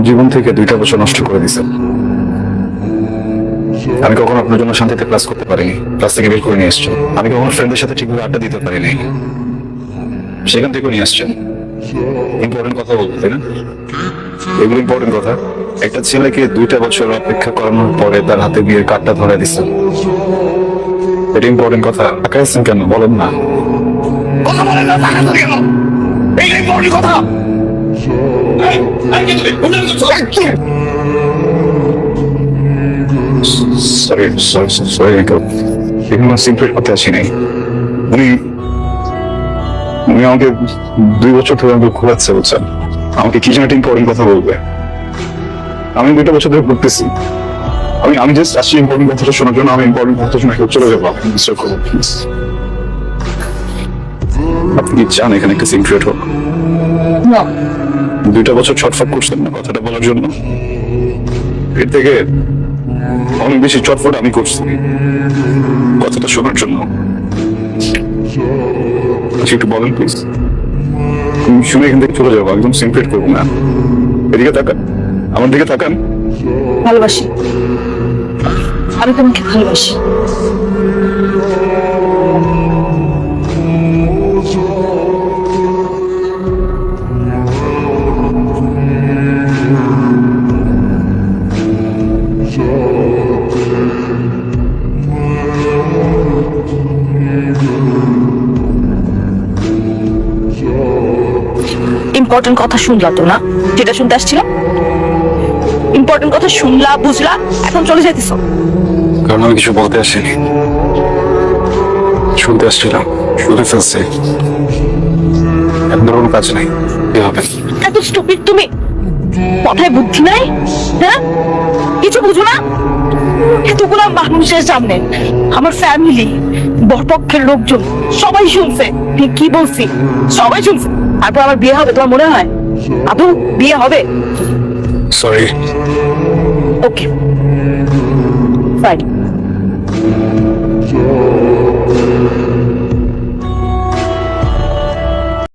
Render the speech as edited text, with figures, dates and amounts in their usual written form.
জীবন থেকে 2টা বছর নষ্ট করে দিয়েছেন। আমি কখনো আপনার জন্য শান্তিতে ক্লাস করতে পারিনি, ক্লাস থেকে বের করে নিয়ে এসছেন। আমি কখনো ফ্রেন্ডের সাথে ঠিকভাবে আড্ডা দিতে পারিনি, সেখান থেকেও নিয়ে আসছেন। ইম্পর্টেন্ট কথা বলবো, তাই না? এগুলো ইম্পর্টেন্ট কথা। একটা ছেলেকে 2টা বছর অপেক্ষা করানোর পরে তার হাতে বিয়ের কার্ডটা ধরে দিচ্ছেন, এটা ইম্পর্টেন্ট কথা। তাকাইছেন কেন বলেন না? কথা বলেন না, তাকাইছেন কেন? এইটা ইম্পর্টেন্ট কথা। সরি সরি সরি আঙ্কেল, এখানে সিম্পল করতে আসি নাই। উনি উনি আমাকে 2 বছর ধরে আমাকে ঘোরাচ্ছে, বুঝছেন? আমাকে কি যেন একটা ইম্পর্টেন্ট কথা বলবে। আমি 2টা বছর ধরে ঘুরতেছি। আমি জাস্ট আসছি ইম্পর্টেন্ট কথাটা শোনার জন্য। আমি ইম্পর্টেন্ট কথা শুনে চলে যাবো। আপনি ডিস্টার্ব করুন প্লিজ। আপনি কি চান এখানে একটা সিন ক্রিয়েট হোক? না, 2টা বছর ছটফট করছেন না কথাটা বলার জন্য। এর থেকে অনেক বেশি চটফট আমি করছি কথাটা শোনার জন্য। আচ্ছা একটু বলেন প্লিজ। তুমি শুনে এখান থেকে চলে যাবো, একদম সিন ক্রিয়েট করবো না। এদিকে তাকান, আমার দিকে তাকান। ভালোবাসি, আমি তোমাকে ভালোবাসি। ইম্পর্টেন্ট কথা শুনলা তো না, যেটা শুনতে আসছিলাম? ইম্পর্টেন্ট কথা শুনলা, বুঝলা, এখন চলে যাইতেছ? কারণ আমি কিছু বলতে আসিনি, শুনতে আসছিলাম। শুনতে ফেলছি, এখন কোনো কাজ নাই। কি হবে? এত স্টুপিড তুমি, মাথায় বুদ্ধি নাই? হ্যাঁ, কিছু বুঝো না? এতগুলো মানুষের সামনে আমার ফ্যামিলি, বরপক্ষের লোকজন সবাই শুনছে কি বলছি, সবাই শুনছে। তারপর আমার বিয়ে হবে তোমার মনে হয়? আদৌ বিয়ে হবে? সরি। Okay fine.